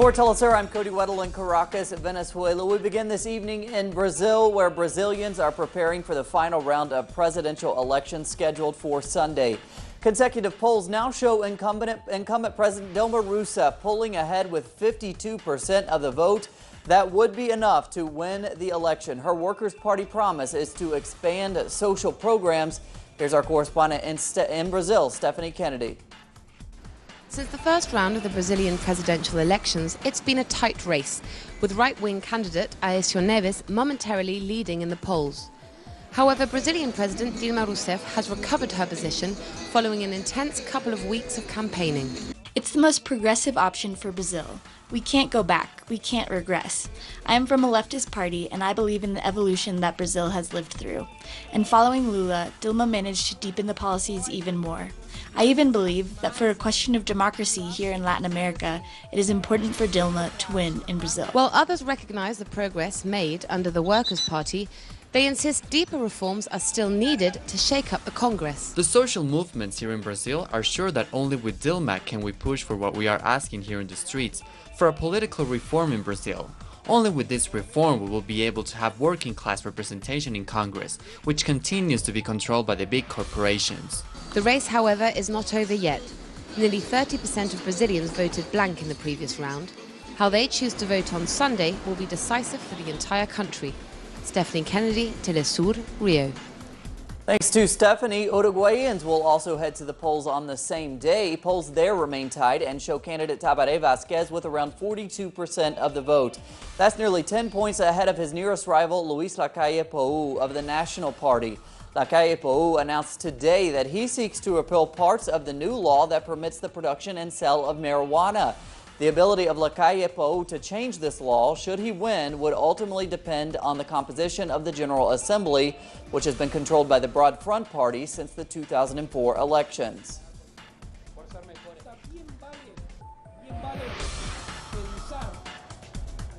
For Telesur, I'm Cody Weddle in Caracas, Venezuela. We begin this evening in Brazil, where Brazilians are preparing for the final round of presidential elections scheduled for Sunday. Consecutive polls now show incumbent President Dilma Rousseff pulling ahead with 52% of the vote. That would be enough to win the election. Her Workers' Party promise is to expand social programs. Here's our correspondent in Brazil, Stephanie Kennedy. Since the first round of the Brazilian presidential elections, it's been a tight race, with right-wing candidate Aécio Neves momentarily leading in the polls. However, Brazilian President Dilma Rousseff has recovered her position following an intense couple of weeks of campaigning. It's the most progressive option for Brazil. We can't go back. We can't regress. I am from a leftist party, and I believe in the evolution that Brazil has lived through. And following Lula, Dilma managed to deepen the policies even more. I even believe that for a question of democracy here in Latin America, it is important for Dilma to win in Brazil. While others recognize the progress made under the Workers' Party, they insist deeper reforms are still needed to shake up the Congress. The social movements here in Brazil are sure that only with Dilma can we push for what we are asking here in the streets, for a political reform in Brazil. Only with this reform we will be able to have working class representation in Congress, which continues to be controlled by the big corporations. The race, however, is not over yet. Nearly 30% of Brazilians voted blank in the previous round. How they choose to vote on Sunday will be decisive for the entire country. Stephanie Kennedy, Telesur, Rio. Thanks to Stephanie. Uruguayans will also head to the polls on the same day. Polls there remain tight and show candidate Tabaré Vázquez with around 42% of the vote. That's nearly 10 points ahead of his nearest rival, Luis Lacalle Pou of the National Party. Lacalle Pou announced today that he seeks to repeal parts of the new law that permits the production and sale of marijuana. The ability of Lacalle Pou to change this law, should he win, would ultimately depend on the composition of the General Assembly, which has been controlled by the Broad Front Party since the 2004 elections.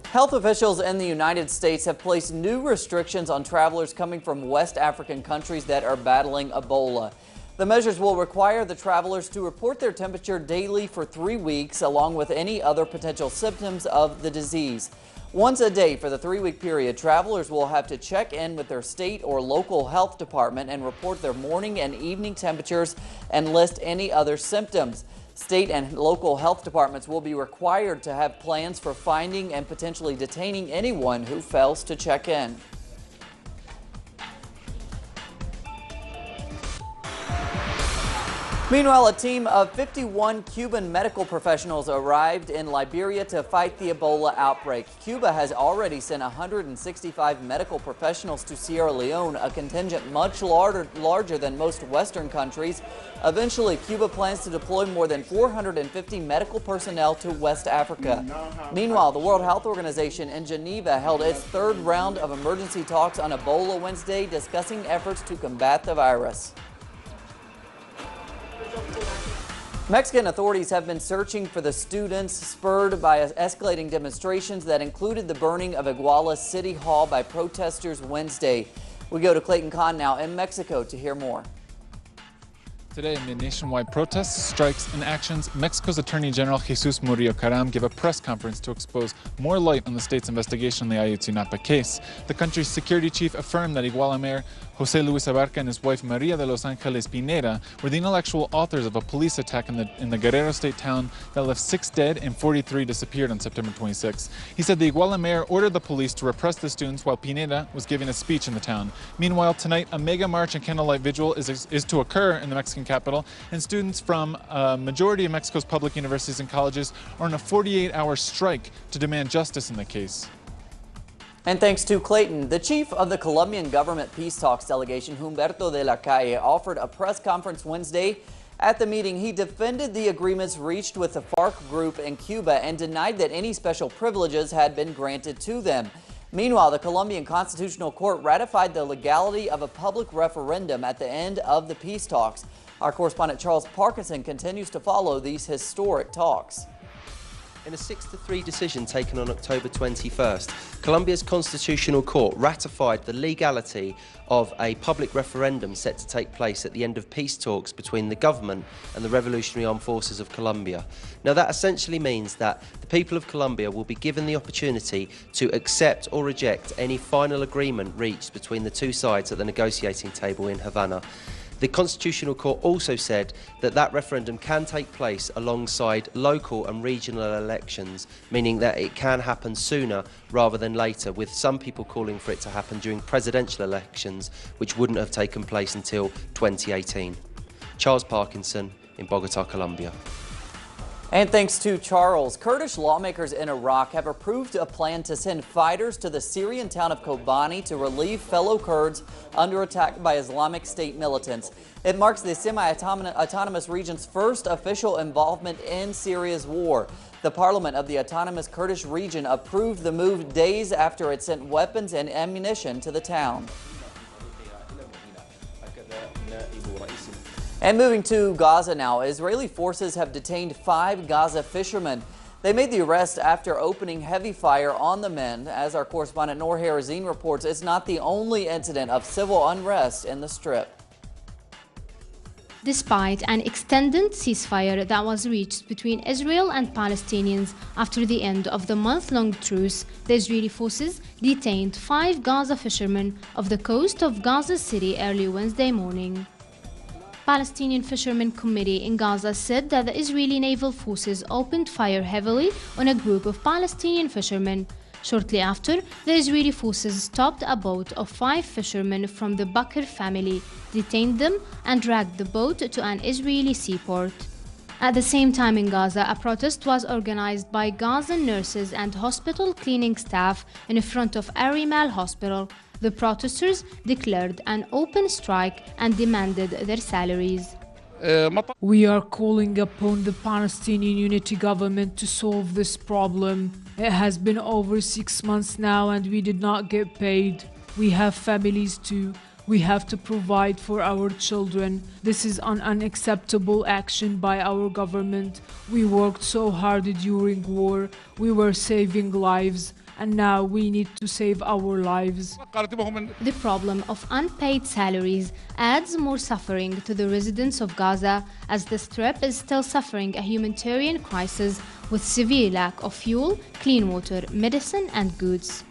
Health officials in the United States have placed new restrictions on travelers coming from West African countries that are battling Ebola. The measures will require the travelers to report their temperature daily for 3 weeks, along with any other potential symptoms of the disease. Once a day for the 3-week period, travelers will have to check in with their state or local health department and report their morning and evening temperatures and list any other symptoms. State and local health departments will be required to have plans for finding and potentially detaining anyone who fails to check in. Meanwhile, a team of 51 Cuban medical professionals arrived in Liberia to fight the Ebola outbreak. Cuba has already sent 165 medical professionals to Sierra Leone, a contingent much larger than most Western countries. Eventually, Cuba plans to deploy more than 450 medical personnel to West Africa. Meanwhile, the World Health Organization in Geneva held its third round of emergency talks on Ebola Wednesday, discussing efforts to combat the virus. Mexican authorities have been searching for the students, spurred by escalating demonstrations that included the burning of Iguala's City Hall by protesters Wednesday. We go to Clayton Kahn now in Mexico to hear more. Today, amid nationwide protests, strikes, and actions, Mexico's Attorney General Jesus Murillo Caram gave a press conference to expose more light on the state's investigation on the Ayotzinapa case. The country's security chief affirmed that Iguala Mayor José Luis Abarca and his wife Maria de Los Angeles Pineda were the intellectual authors of a police attack in the Guerrero state town that left 6 dead and 43 disappeared on September 26. He said the Iguala mayor ordered the police to repress the students while Pineda was giving a speech in the town. Meanwhile, tonight, a mega march and candlelight vigil is to occur in the Mexican capital, and students from a majority of Mexico's public universities and colleges are on a 48-hour strike to demand justice in the case. And thanks to Clayton, the chief of the Colombian government peace talks delegation, Humberto de la Calle, offered a press conference Wednesday. At the meeting, he defended the agreements reached with the FARC group in Cuba and denied that any special privileges had been granted to them. Meanwhile, the Colombian Constitutional Court ratified the legality of a public referendum at the end of the peace talks. Our correspondent Charles Parkinson continues to follow these historic talks. In a 6-3 decision taken on October 21st, Colombia's Constitutional Court ratified the legality of a public referendum set to take place at the end of peace talks between the government and the Revolutionary Armed Forces of Colombia. Now, that essentially means that the people of Colombia will be given the opportunity to accept or reject any final agreement reached between the two sides at the negotiating table in Havana. The Constitutional Court also said that that referendum can take place alongside local and regional elections, meaning that it can happen sooner rather than later, with some people calling for it to happen during presidential elections, which wouldn't have taken place until 2018. Charles Parkinson in Bogota, Colombia. And thanks to Charles, Kurdish lawmakers in Iraq have approved a plan to send fighters to the Syrian town of Kobani to relieve fellow Kurds under attack by Islamic State militants. It marks the semi-autonomous region's first official involvement in Syria's war. The parliament of the autonomous Kurdish region approved the move days after it sent weapons and ammunition to the town. And moving to Gaza now, Israeli forces have detained 5 Gaza fishermen. They made the arrest after opening heavy fire on the men. As our correspondent Noor Harazin reports, it's not the only incident of civil unrest in the Strip. Despite an extended ceasefire that was reached between Israel and Palestinians after the end of the month-long truce, the Israeli forces detained 5 Gaza fishermen off the coast of Gaza City early Wednesday morning. Palestinian Fishermen Committee in Gaza said that the Israeli naval forces opened fire heavily on a group of Palestinian fishermen. Shortly after, the Israeli forces stopped a boat of 5 fishermen from the Bakr family, detained them, and dragged the boat to an Israeli seaport. At the same time in Gaza, a protest was organized by Gazan nurses and hospital cleaning staff in front of Arimal Hospital. The protesters declared an open strike and demanded their salaries. We are calling upon the Palestinian Unity government to solve this problem. It has been over 6 months now and we did not get paid. We have families too. We have to provide for our children. This is an unacceptable action by our government. We worked so hard during war. We were saving lives. And now we need to save our lives. The problem of unpaid salaries adds more suffering to the residents of Gaza, as the Strip is still suffering a humanitarian crisis with severe lack of fuel, clean water, medicine and goods.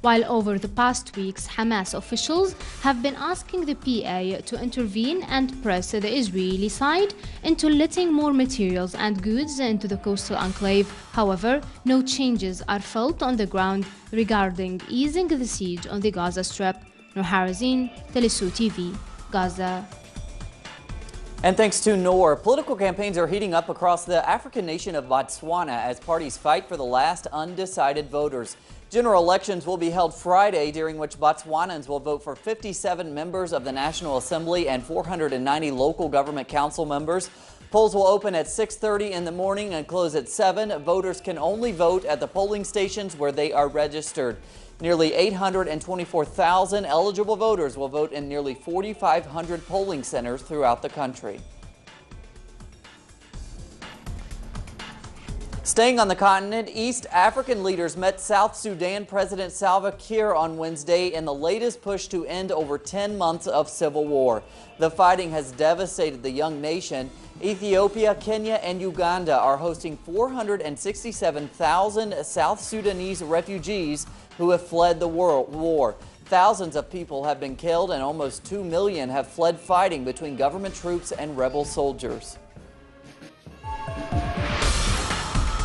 While over the past weeks, Hamas officials have been asking the PA to intervene and press the Israeli side into letting more materials and goods into the coastal enclave. However, no changes are felt on the ground regarding easing the siege on the Gaza Strip. Noor Harazin, Telesu TV, Gaza. And thanks to Noor, political campaigns are heating up across the African nation of Botswana as parties fight for the last undecided voters. General elections will be held Friday, during which Botswanans will vote for 57 members of the National Assembly and 490 local government council members. Polls will open at 6:30 in the morning and close at 7. Voters can only vote at the polling stations where they are registered. Nearly 824,000 eligible voters will vote in nearly 4,500 polling centers throughout the country. Staying on the continent, East African leaders met South Sudan President Salva Kiir on Wednesday in the latest push to end over 10 months of civil war. The fighting has devastated the young nation. Ethiopia, Kenya, and Uganda are hosting 467,000 South Sudanese refugees who have fled the war. Thousands of people have been killed and almost 2 million have fled fighting between government troops and rebel soldiers.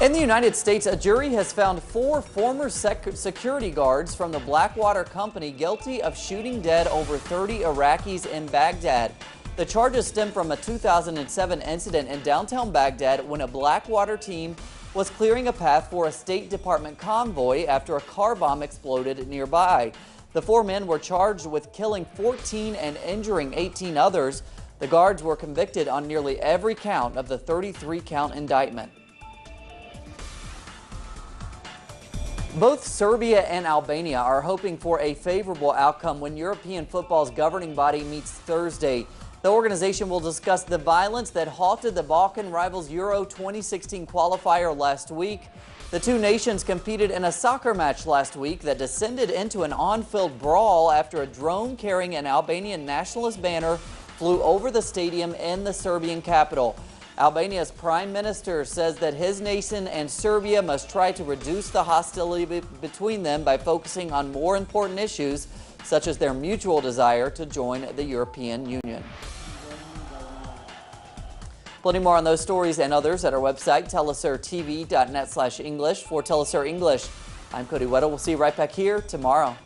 In the United States, a jury has found 4 former security guards from the Blackwater Company guilty of shooting dead over 30 Iraqis in Baghdad. The charges stem from a 2007 incident in downtown Baghdad when a Blackwater team was clearing a path for a State Department convoy after a car bomb exploded nearby. The 4 men were charged with killing 14 and injuring 18 others. The guards were convicted on nearly every count of the 33-count indictment. Both Serbia and Albania are hoping for a favorable outcome when European football's governing body meets Thursday. The organization will discuss the violence that halted the Balkan rivals Euro 2016 qualifier last week. The two nations competed in a soccer match last week that descended into an on-field brawl after a drone carrying an Albanian nationalist banner flew over the stadium in the Serbian capital. Albania's prime minister says that his nation and Serbia must try to reduce the hostility between them by focusing on more important issues, such as their mutual desire to join the European Union. Plenty more on those stories and others at our website, telesurtv.net/English. For Telesur English, I'm Cody Weddle. We'll see you right back here tomorrow.